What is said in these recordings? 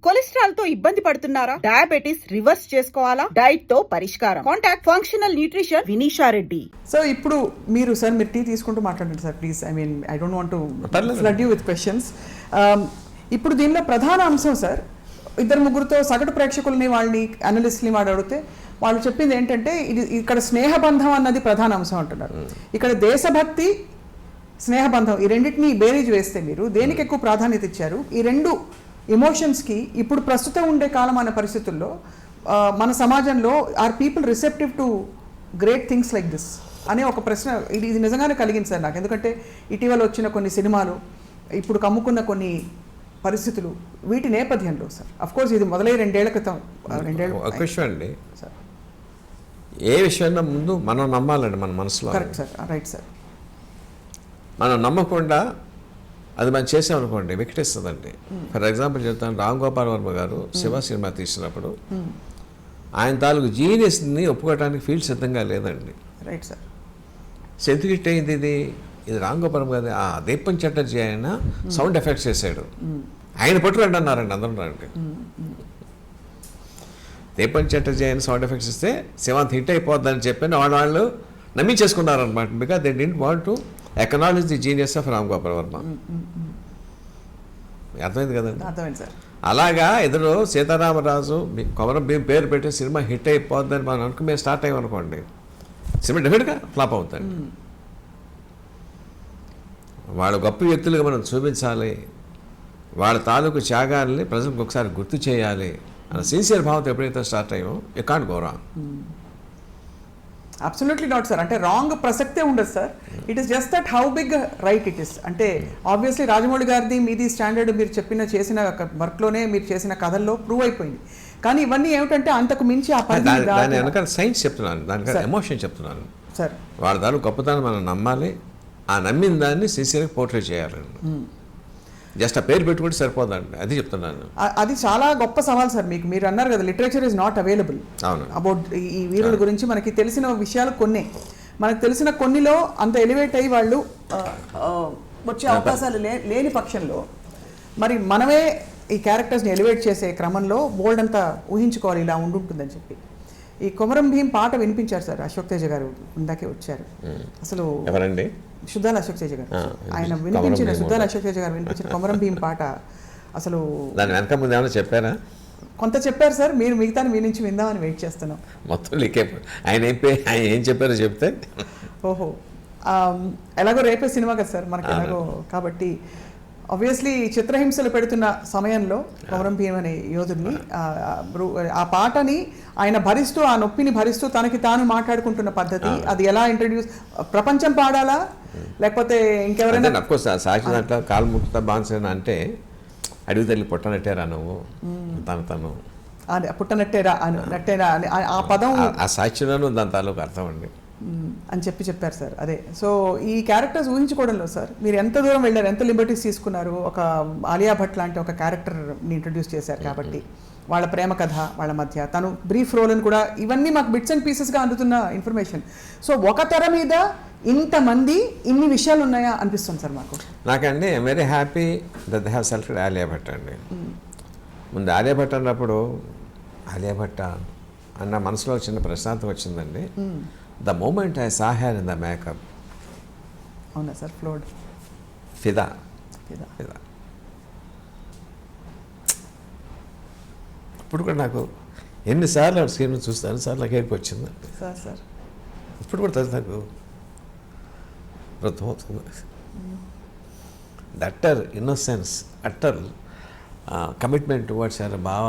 Cholesterol తో ఇబ్బంది పడుతున్నారా? డయాబెటిస్ రివర్స్ చేసుకోవాలా? డైట్ తో పరిష్కారం. Contact functional nutrition Vinisha Reddy. So ఇప్పుడు మీరు టీ తీసుకుంటూ మాట్లాడండి sir please. I don't want to flood you with questions. ఇప్పుడు దీనిలో ప్రధాన అంశం సార్, ఇద్దరు ముగ్గురుతో సగటు ప్రేక్షకుల్ని వాళ్ళని అనలిస్ట్ని వాడు అడిగితే వాళ్ళు చెప్పింది ఏంటంటే ఇక్కడ స్నేహబంధం అన్నది ప్రధాన అంశం అంటున్నారు. ఇక్కడ దేశభక్తి, స్నేహబంధం ఈ రెండింటిని బేరీజ్ వేస్తే మీరు దేనికి ఎక్కువ ప్రాధాన్యత ఇచ్చారు? ఈ రెండు ఎమోషన్స్కి ఇప్పుడు ప్రస్తుతం ఉండే కాలం అనే పరిస్థితుల్లో మన సమాజంలో are people receptive to great things like this అనే ఒక ప్రశ్న ఇది నిజంగానే కలిగింది సార్ నాకు. ఎందుకంటే ఇటీవల వచ్చిన కొన్ని సినిమాలు, ఇప్పుడు కమ్ముకున్న కొన్ని పరిస్థితులు, వీటి నేపథ్యంలో సార్ అఫ్కోర్స్ ఇది మొదలై 2 ఏళ్ల క్రితం అండి సార్, ఏ విషయాల్లో ముందు మనం నమ్మాలండి మన మనసులో. Correct sir, right sir. మనం నమ్మకుండా అది మనం చేసామనుకోండి వికటిస్తుందండి. ఫర్ ఎగ్జాంపుల్ చెప్తాను, రామ్ గోపాల్ వర్మ గారు శివ సినిమా తీసినప్పుడు ఆయన తాలూకు జీనియస్ని ఒప్పుకోవడానికి ఫీల్డ్ సిద్ధంగా లేదండి. Right sir. ఎందుకు హిట్ అయింది ఇది రామ్ గోపాల్ వర్మ గారు ఆ దీపం చటర్జీ ఆయన సౌండ్ ఎఫెక్ట్స్ చేశాడు. ఆయన పట్టురండి అన్నారండి అందరూ రండి. దీపం చటర్జీ ఆయన సౌండ్ ఎఫెక్ట్స్ ఇస్తే శివాంత్ హిట్ అయిపోద్దని చెప్పి వాళ్ళు నమ్మించేసుకున్నారనమాట. Because they didn't want to acknowledge the genius of Ram Gopal Varma. అర్థమైంది కదండి? అర్థమైంది సార్. అలాగా ఎదురు సీతారామరాజు కొమరం భీం పేరు పెట్టి సినిమా హిట్ అయిపోద్దని మనం అనుకుని మేము స్టార్ట్ అయ్యామనుకోండి, సినిమా డెఫినెట్గా ఫ్లాప్ అవుతుంది. వాళ్ళ గొప్ప వ్యక్తులుగా మనం చూపించాలి, వాళ్ళ తాలూకు త్యాగాల్ని ప్రజలకు ఒకసారి గుర్తు చేయాలి అన్న సిన్సియర్ భావంతో ఎప్పుడైతే స్టార్ట్ అయ్యామో you can't go wrong. Absolutely not sir. అంటే రాంగ్ ప్రసక్తే ఉండదు sir. It is just that how big right it is. అంటే ఆబ్వియస్లీ రాజమౌళి గారిది మీది స్టాండర్డ్ మీరు చేసిన వర్క్లోనే మీరు చేసిన కథల్లో ప్రూవ్ అయిపోయింది. కానీ ఇవన్నీ ఏమిటంటే అంతకు మించి ఆ దాని వెనకాల సైన్స్ చెప్తున్నాను, దానికన్నా ఎమోషన్ చెప్తున్నాను సార్. వాళ్ళ దాని గొప్పతనం మనం నమ్మాలి, ఆ నమ్మిన దాన్ని సిన్సియర్గా పోర్ట్రేట్ చేయాలండి. జస్ట్ ఆ పేరు పెట్టుకుంటే సరిపోదండి, అది చెప్తున్నాను. అది చాలా గొప్ప సవాల్ సార్. మీరు అన్నారు కదా, literature is not available about ఈ వీరుల గురించి. మనకి తెలిసిన విషయాలు కొన్ని, మనకు తెలిసిన కొన్నిలో అంత ఎలివేట్ అయ్యి వాళ్ళు వచ్చే అవకాశాలు లేని పక్షంలో మరి మనమే ఈ క్యారెక్టర్స్ని ఎలివేట్ చేసే క్రమంలో బోల్డ్ అంతా ఊహించుకోవాలి ఇలా ఉంటుందని చెప్పి. ఈ కొమరం భీం పాట వినిపించారు సార్ అశోక్ తేజ గారు, ఇందాకే వచ్చారు. అసలు ఎవరండి? సుద్దాల అశోక్ తేజ గారు. ఆయన వినిపించిన సుద్దాల అశోక్ తేజ గారు వినిపించిన కొమరం భీం పాట అసలు దాని వెనక ముందు ఏమైనా చెప్పారా? కొంత చెప్పారు సార్. మీరు మిగతాని మీ నుంచి విందామని వెయిట్ చేస్తున్నాం. మొత్తం లీకే ఆయన ఏం చెప్పారో చెప్తే. ఓహో, ఎలాగో రేపే సినిమా కదా సార్ మనకి ఎలాగో. కాబట్టి ఆబ్వియస్లీ చిత్రహింసలు పెడుతున్న సమయంలో కొమరం భీం అనే యోధుడిని ఆ పాటని ఆయన భరిస్తూ, ఆ నొప్పిని భరిస్తూ తనకి తాను మాట్లాడుకుంటున్న పద్ధతి, అది ఎలా ఇంట్రడ్యూస్, ప్రపంచం పాడాలా లేకపోతే ఇంకెవరైనా? సాక్షి దాంట్లో కాలు ముక్త బాన్సన్ అంటే అడిగి తల్లి పుట్టనట్టేరా నువ్వు తను పుట్టనట్టేరా నట్టేరా అని ఆ పదం ఆ సాక్షిలోనూ దాని తాలూకు అర్థం అండి అని చెప్పారు సార్. అదే సో ఈ క్యారెక్టర్స్ ఊహించుకోవడంలో సార్ మీరు ఎంత దూరం వెళ్ళారు, ఎంత లిబర్టీస్ తీసుకున్నారు? ఒక ఆలియా భట్ లాంటి ఒక క్యారెక్టర్ని ఇంట్రడ్యూస్ చేశారు కాబట్టి వాళ్ళ ప్రేమ కథ, వాళ్ళ మధ్య తను బ్రీఫ్ రోల్ అని కూడా, ఇవన్నీ మాకు బిట్స్ అండ్ పీసెస్గా అందుతున్న ఇన్ఫర్మేషన్. సో ఒక తెర మీద ఇంతమంది ఇన్ని విషయాలు ఉన్నాయా అనిపిస్తుంది సార్ మాకు. నాకండి I'm very happy that they have selected Alia Bhatt అండి. ముందు ఆలియా భట్ అన్నప్పుడు ఆలియా భట్ అన్న మనసులో చిన్న ప్రశాంతం వచ్చిందండి. The moment I saw her in the makeup, అవునా సార్, ఫ్లోడ్ ఫిదా. ఇప్పుడు కూడా నాకు ఎన్నిసార్లు ఆ స్క్రీన్ చూస్తాను సార్, నాకు ఏడుపు వచ్చింది సార్. ఇప్పుడు కూడా నాకు అర్థమవుతుంది. The utter innocence, utter commitment towards her బావ,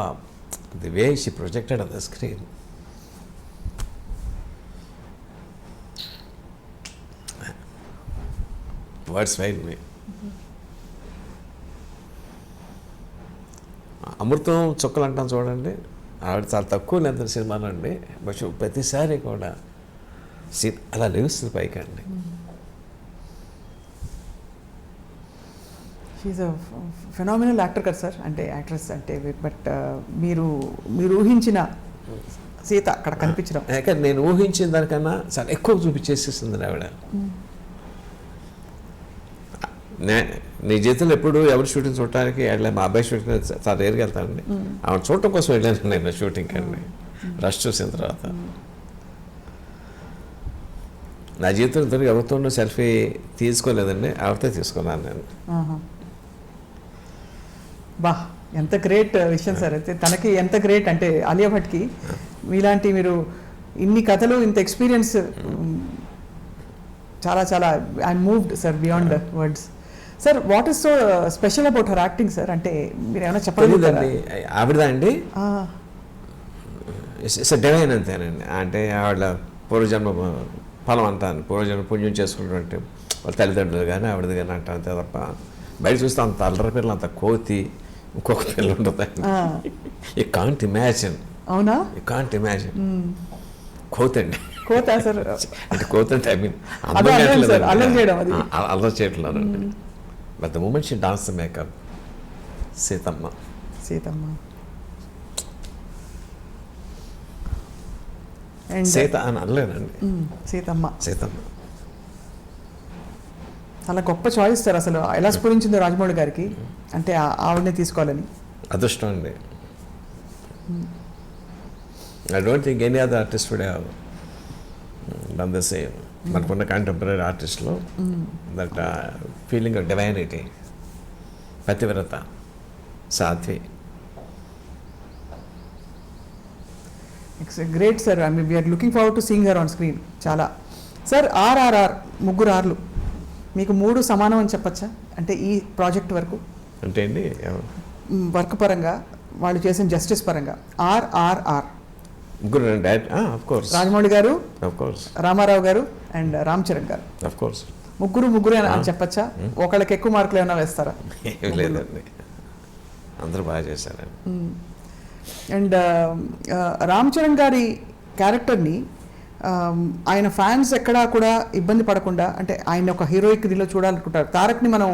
the way she projected on the screen. Words fail me. అమృతం చుక్కలు అంటాం చూడండి, ఆవిడ చాలా తక్కువ లెంత్ సినిమాలో అండి, బట్ ప్రతిసారి కూడా అలా లేస్తుంది పైకి అండి. షీఈ్ అ ఫెనామినల్ యాక్టర్ కదా సార్, అంటే యాక్ట్రెస్ అంటే. బట్ మీరు ఊహించిన సీత అక్కడ కనిపించడం, నేను ఊహించిన దానికన్నా చాలా ఎక్కువ చూపించేసేస్తుంది ఆవిడ. నీ జీవితంలో ఎప్పుడు ఎవరు షూటింగ్ చూడటానికి వెళ్ళా, మా అబ్బాయి షూటింగ్ చాలా రేరుగా వెళ్తానండి. ఆవిడ చూడటం కోసం వెళ్ళాను నేను షూటింగ్కి అండి. రష్ చూసిన తర్వాత నా జీవితంలో ఎవరితోనూ సెల్ఫీ తీసుకోలేదండి, ఆవిడతో తీసుకున్నాను నేను. బా, ఎంత గ్రేట్ విషయం సార్. అయితే తనకి ఎంత గ్రేట్ అంటే ఆలియా భట్కి మీలాంటి మీరు ఇన్ని కథలు, ఇంత ఎక్స్పీరియన్స్, చాలా చాలా I moved sir beyond words. Sir, what is so special about her acting sir? అంటే మీరు ఏమైనా చెప్పగలుగుతారా? ఆవిడదా అండి, ఇట్స్ డివైన్ అంతేనండి. అంటే ఆవిడ పూర్వజన్మ ఫలం అంటాను, పూర్వజన్మ పుణ్యం చేసుకున్నటువంటి వాళ్ళ తల్లిదండ్రులు కానీ ఆవిడది కానీ అంట, అంతే తప్ప బయట చూస్తే అంత అల్లరి పిల్లలు, అంత కోతి ఇంకొక పిల్ల ఉంటుందండి. You can't imagine. అవునా? You can't imagine. కోతండి, కోత సార్. అంటే కోతంటే ఐ మీన్ అల్లరి చేయట్లేదు. But the moment she dons the makeup, Sitamma Sita అని అనలేనండి, సీతమ్మ. చాలా గొప్ప చాయిస్ సార్. అసలు ఎలా స్ఫురించిందో రాజమౌళి గారికి, అంటే ఆవిడనే తీసుకోవాలని. అదృష్టం అండి. I don't think any other artist would have done the same. మనకున్న కంటెంపరీ ఆర్టిస్ట్లో దట్ ఫీలింగ్ ఆఫ్ డివైనిటీ, పతివ్రత, సాధ్వి. It's great sir. I mean we are looking forward to seeing her on screen. చాలా సార్. RRR, ముగ్గురు ఆర్లు, మీకు 3 సమానం అని చెప్పచ్చా? అంటే ఈ ప్రాజెక్ట్ వరకు అంటే అండి వర్క్ పరంగా, వాళ్ళు చేసిన జస్టిస్ పరంగా. RRR ముగ్గురు ఆఫ్ కోర్స్, రాజమౌళి గారు, ఆఫ్ కోర్స్, రామారావు గారు అండ్ రామ్ చరణ్ గారు. ఆఫ్ కోర్స్ ముగ్గురు అని చెప్పచ్చా? ఒకళ్ళకి ఎక్కువ మార్కులు ఏమైనా వేస్తారా? ఏం లేదండి, అందరూ బాగా చేశారండి. అండ్ రామ్ చరణ్ గారి క్యారెక్టర్ని ఆయన ఫ్యాన్స్ ఎక్కడా కూడా ఇబ్బంది పడకుండా, అంటే ఆయన ఒక హీరోయిక్ దీనిలో చూడాలనుకుంటారు. తారక్ని మనం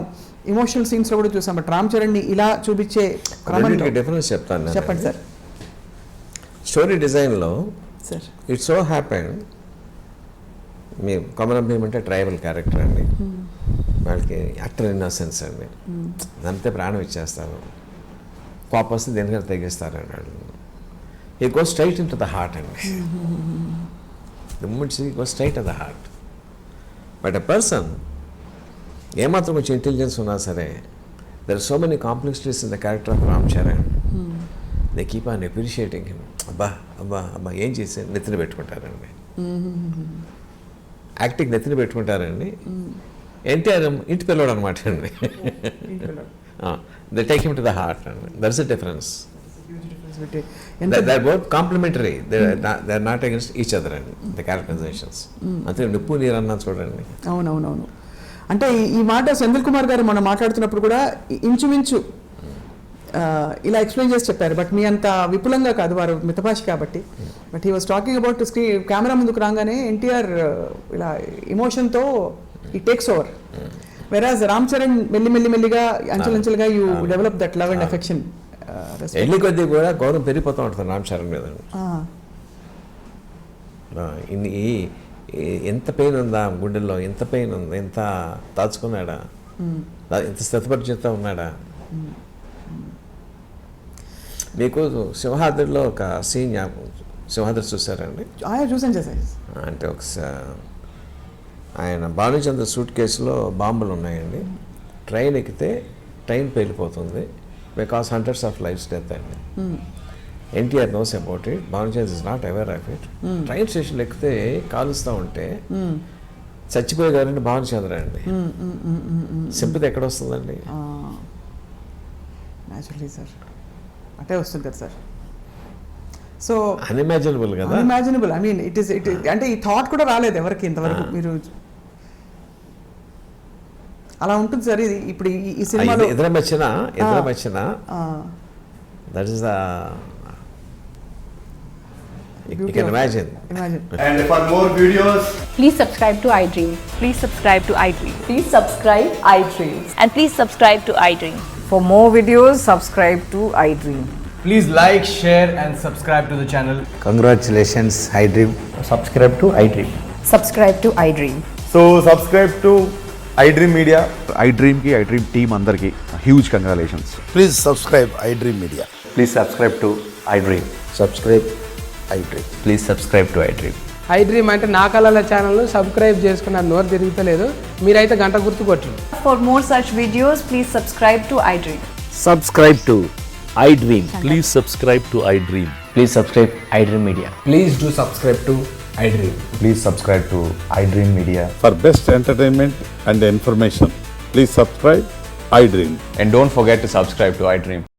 ఇమోషనల్ సీన్స్లో కూడా చూసాం, బట్ రామ్ చరణ్ని ఇలా చూపించే క్రమంలో డిఫరెన్స్ చెప్తాను. చెప్పండి సార్. స్టోరీ డిజైన్లో సార్, ఇట్స్ సో హ్యాపెన్, మీ కొమరం భీమ్ అంటే ట్రైబల్ క్యారెక్టర్ అండి, వాళ్ళకి యాక్టర్ ఇన్నోసెన్స్ అండి, అంతే ప్రాణం ఇచ్చేస్తారు, కోపం వస్తే దేనికైనా తెగిస్తారండి వాళ్ళు. ఈ go straight into the heart అండి. ద మూమెంట్స్ ఈ go straight to the heart. But a person ఏమాత్రం కొంచెం ఇంటెలిజెన్స్ ఉన్నా సరే, there are so many complexities in the character of Ram Charan. They keep on appreciating him. అబ్బా అబ్బా అబ్బా ఏం చేసి నెత్తిన పెట్టుకుంటారండి, యాక్టింగ్ నెత్తిన పెట్టుకుంటారండి. ఎన్టీఆర్ ఇంటి పిల్లడు అనమాట అండి. They take him to the heart అండి. That's the difference. They're both complementary. They're not against each other అండి, the characterizations. అంతే నిప్పు నీరు అన్నా చూడండి. అవునవునవును. అంటే ఈ మాట సెంధిల్ కుమార్ గారు మనం మాట్లాడుతున్నప్పుడు కూడా ఇంచుమించు ఇలా ఎక్స్ప్లెయిన్ చేసి చెప్పారు, బట్ మీ అంత విపులంగా కాదు, వారు మితభాష కాబట్టి. But he was talking about camera ముందుకు రాగానే ఎన్టీఆర్ ఇలా ఎమోషన్తో ఈ టేక్స్ ఓవర్, వెరాజ్ రామ్ చరణ్ మెల్లిగా అంచెలంచెలుగా you develop that love and affection. ఎల్లి కొద్దీ కూడా గౌరవం పెరిగిపోతూ ఉంటుంది రామ్ చరణ్ మీద. ఎంత పెయిన్ ఉందా గుండెల్లో, ఎంత పెయిన్ ఉంది, ఎంత దాచుకున్నాడా, ఎంత స్థితిపరిచిత ఉన్నాడా. మీకు సింహాద్రిలో ఒక సీన్ సింహాద్రి చూసారండి? చూసాను సార్. అంటే ఒకసారి ఆయన భానుచంద్ర సూట్ కేసులో బాంబులు ఉన్నాయండి, ట్రైన్ ఎక్కితే ట్రైన్ పేలిపోతుంది, because hundreds of lifes death అండి. NTR knows about it, Bhanuchandra is not aware of it. Train స్టేషన్లో ఎక్కితే కాలుస్తూ ఉంటే చచ్చిపోయే గారండి భానుచంద్ర అండి. సింపతి ఎక్కడ వస్తుందండి? న్యాచురలీ సార్, అంటే వస్తుంది కదా సార్. సో అన్ఇమాజినబుల్ కదా, అన్ఇమాజినబుల్. ఐ మీన్ ఇట్ అంటే ఈ థాట్ కూడా రాలేదు ఎవరికి ఇంతవరకు. మీరు అలా ఉంటుంది సార్. ఇది ఇప్పుడు ఈ సినిమాలో ఎదురం వచ్చిన that is the you can imagine. And for more videos, please subscribe to iDream. Please subscribe to iDream. Please subscribe iDream. And please subscribe to iDream. For more videos, subscribe to iDream. please like, share and subscribe to the channel. Congratulations, iDream. Subscribe to iDream. Subscribe to iDream. So subscribe to iDream Media. iDreamకి iDream team అందరికీ huge congratulations. Please subscribe iDream Media. Please subscribe to iDream. Subscribe iDream. Please subscribe to iDream. iDream అంటే నా కళల channel subscribe చేసుకున్న నోరు తిరుగుతలేదు, మీరైతే గంట గుర్తు కొట్టండి. For more such videos, please subscribe to iDream. Subscribe to iDream. Please subscribe to iDream. Please subscribe iDream Media. Please do subscribe to iDream. Please subscribe to iDream Media. For best entertainment and information, please subscribe iDream. And don't forget to subscribe to iDream.